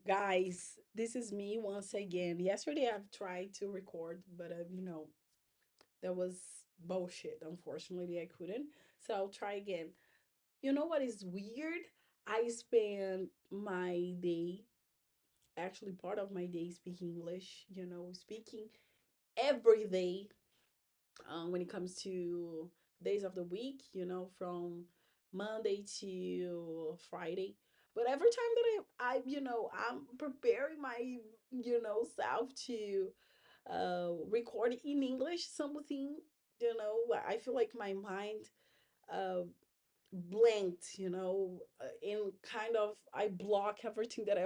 Guys, this is me once again. Yesterday I've tried to record, but that was bullshit. Unfortunately, I couldn't. So I'll try again. You know what is weird? I spend my day, actually part of my day speaking English, speaking every day when it comes to days of the week, from Monday to Friday. But every time that I'm preparing my, self to record in English something, I feel like my mind uh, blanked, and kind of I block everything that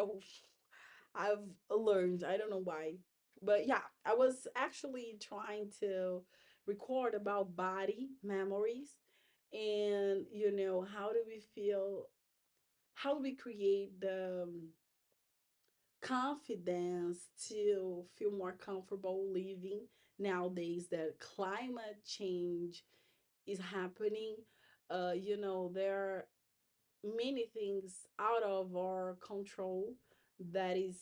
I've learned. I don't know why. But yeah, I was actually trying to record about body memories and how do we feel, how do we create the confidence to feel more comfortable living nowadays that climate change is happening. There are many things out of our control that is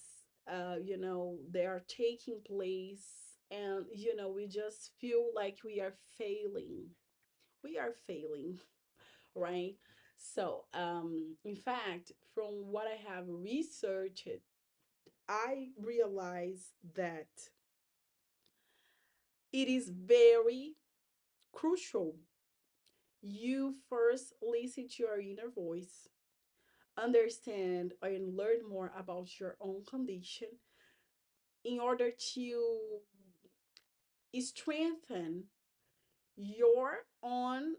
they are taking place, and we just feel like we are failing, right? So in fact, from what I have researched, I realize that it is very crucial you first listen to your inner voice, understand and learn more about your own condition in order to strengthen your own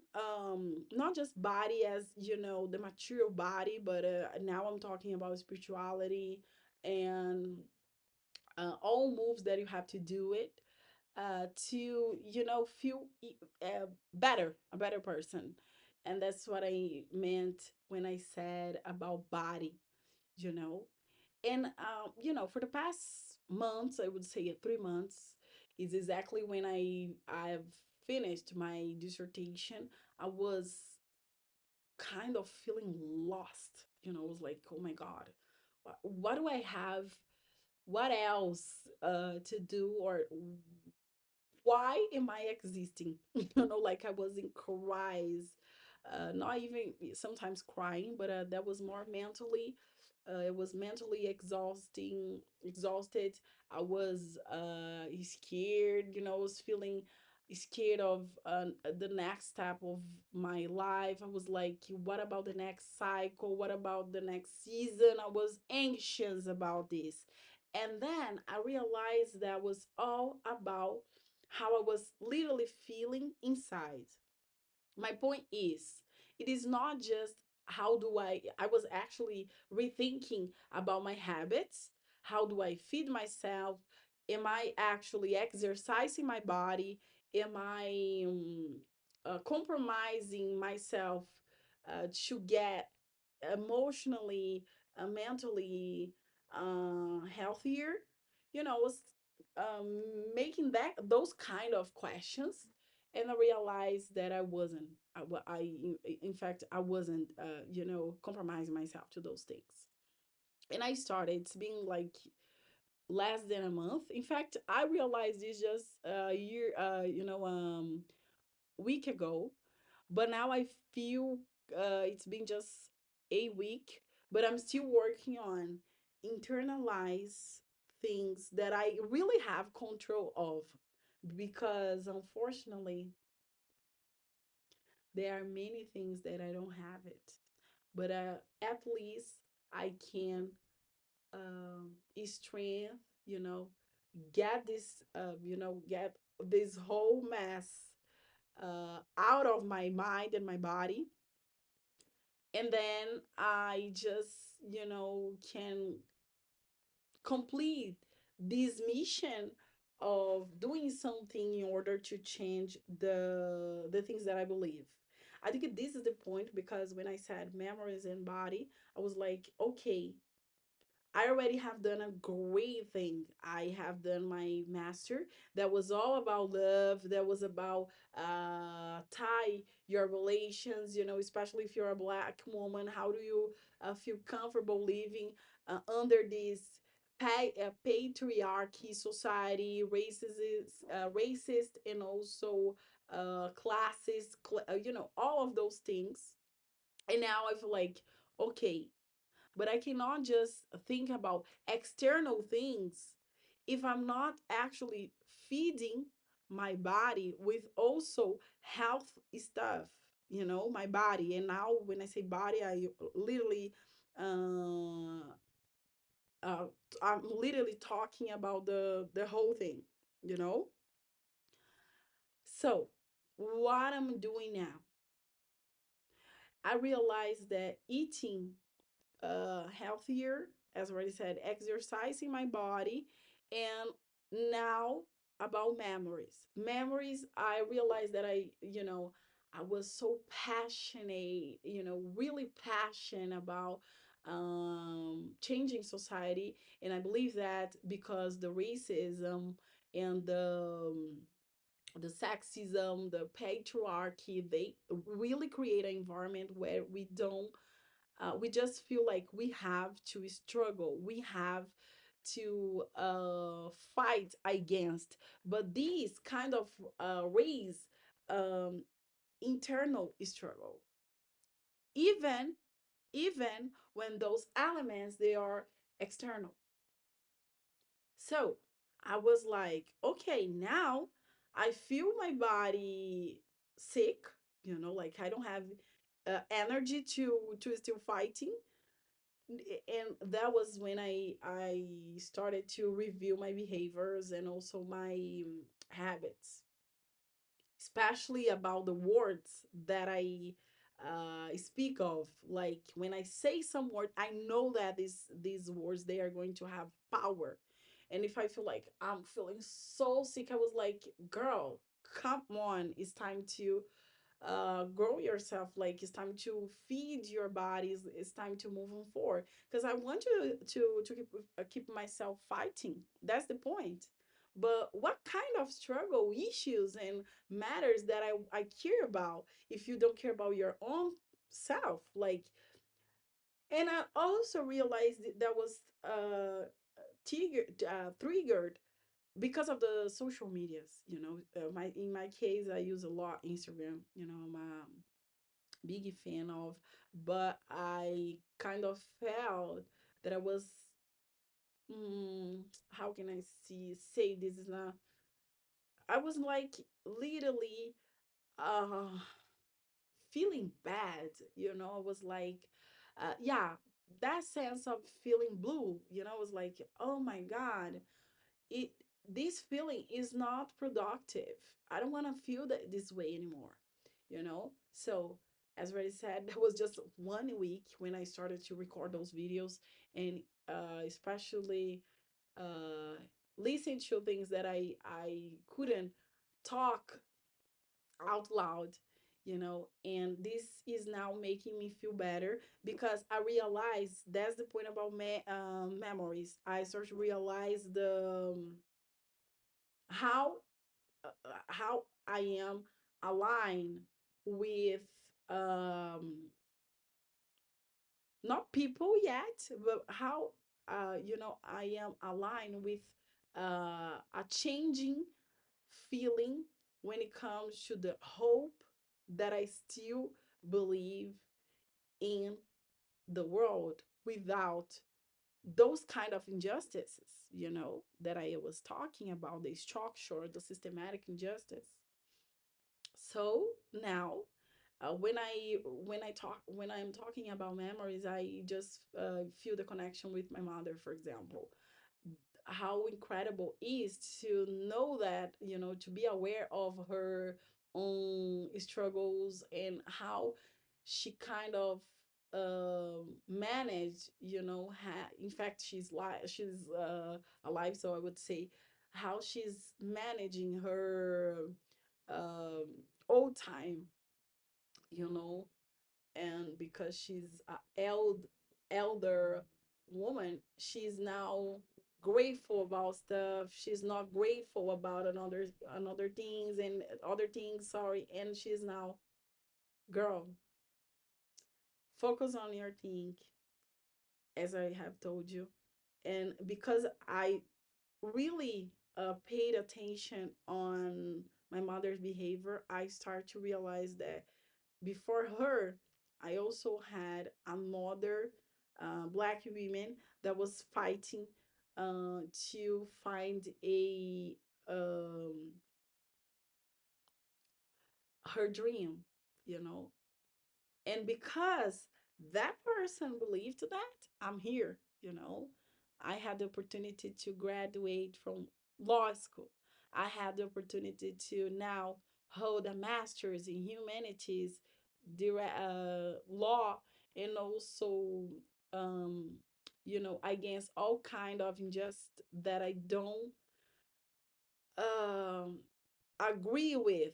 not just body as the material body, but now I'm talking about spirituality and all moves that you have to do it to feel better, a better person. And that's what I meant when I said about body, you know. And for the past months, I would say 3 months is exactly when I've finished my dissertation. I was kind of feeling lost. I was like, oh my God, what do I have? What else to do? Or why am I existing? Like I was in cries, not even sometimes crying, but that was more mentally. It was mentally exhausted. I was scared, I was feeling scared of the next step of my life. I was like, what about the next cycle? What about the next season? I was anxious about this. And then I realized that was all about how I was literally feeling inside. My point is, it is not just how do I was actually rethinking about my habits. How do I feed myself? Am I actually exercising my body? Am I compromising myself to get emotionally, mentally healthier? I was um, making that those kind of questions, and I realized that I wasn't. In fact, I wasn't, compromising myself to those things. And I started. It's been like less than a month. In fact, I realized this just a year, week ago. But now I feel it's been just a week, but I'm still working on internalize things that I really have control of, because unfortunately there are many things that I don't have it. But at least I can strength, get this, get this whole mess out of my mind and my body. And then I just, can complete this mission of doing something in order to change the things that I believe. I think this is the point, because when I said memories and body, I was like, okay, I already have done a great thing. I have done my master that was all about love, that was about tie your relations, especially if you're a black woman, how do you feel comfortable living under this patriarchy society, racist, and also classist, all of those things. And now I feel like, okay, but I cannot just think about external things if I'm not actually feeding my body with also health stuff, my body. And now when I say body, I literally uh, uh I'm literally talking about the whole thing, you know? So what I'm doing now, I realized that eating healthier, as I already said, exercising my body, and now about memories. Memories, I realized that I was so passionate, really passionate about changing society. And I believe that because the racism and the sexism, the patriarchy, they really create an environment where we just feel like we have to struggle, we have to fight against. But these kind of raise um, internal struggle, even even when those elements they are external. So I was like, okay, now I feel my body sick, like I don't have energy to still fighting. And that was when I started to review my behaviors and also my habits, especially about the words that I speak of. Like when I say some word, I know that these words they are going to have power. And if I feel like I'm feeling so sick, I was like, girl, come on, it's time to grow yourself. Like it's time to feed your bodies, it's time to move on forward, because I want to keep myself fighting. That's the point. But what kind of struggle issues and matters that I care about if you don't care about your own self? Like, and I also realized that was triggered because of the social medias. My in my case, I use a lot Instagram. I'm a big fan of, but I kind of felt that I was, how can I say this is not, I was like literally uh feeling bad. I was like, yeah, that sense of feeling blue. I was like, oh my god, it this feeling is not productive. I don't want to feel this way anymore. So as already said, that was just 1 week when I started to record those videos, and especially uh listen to things that I couldn't talk out loud. And this is now making me feel better because I realize that's the point about memories. I start to realize the how how I am aligned with not people yet, but how I am aligned with a changing feeling when it comes to the hope that I still believe in the world without those kind of injustices, that I was talking about, the structure, the systematic injustice. So now, when I'm talking about memories, I just feel the connection with my mother, for example. How incredible is to know that, to be aware of her own struggles and how she kind of managed, in fact she's alive, so I would say how she's managing her um old time, you know and because she's a elder woman, she's now grateful about stuff. She's not grateful about another things and other things, sorry. And she's now, girl, focus on your thing. as I have told you. And because I really paid attention on my mother's behavior, I start to realize that before her, I also had another black woman that was fighting to find a um, her dream, you know. And because that person believed that, I'm here, you know. I had the opportunity to graduate from law school. I had the opportunity to now hold a master's in humanities, law, and also, um, against all kind of injustice that I don't um, agree with,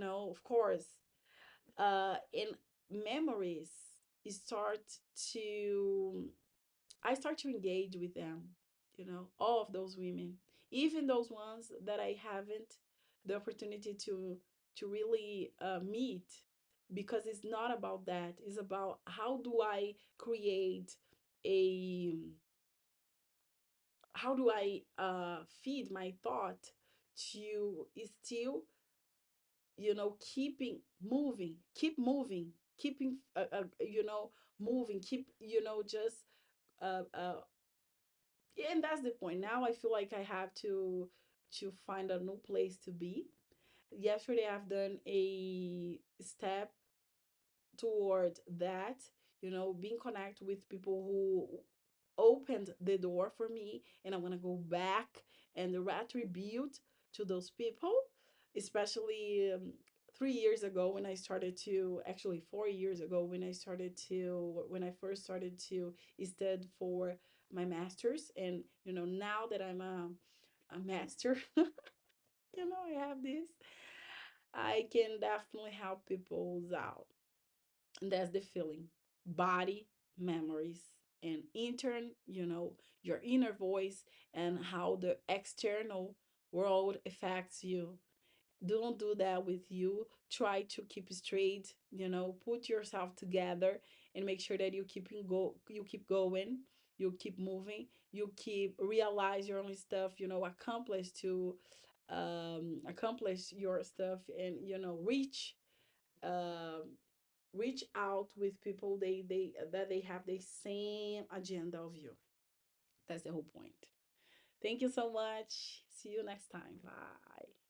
of course. In memories start to I start to engage with them, all of those women, even those ones that I haven't the opportunity to really meet, because it's not about that. It's about how do I create a how do I feed my thought to still keeping moving, keep moving, keeping moving, keep just and that's the point. Now I feel like I have to find a new place to be. Yesterday I've done a step toward that, being connect with people who opened the door for me, and I want to go back and retribute to those people, especially 3 years ago when I started to, actually 4 years ago when when I first started to study for my master's. And now that I'm a master, I have this, I can definitely help people out. And that's the feeling: body, memories, and intern, your inner voice, and how the external world affects you. Don't do that with you. Try to keep straight, put yourself together and make sure that you keep going, you keep moving, you keep realize your own stuff, accomplish your stuff, and um reach out with people they have the same agenda of you. That's the whole point. Thank you so much. See you next time. Bye.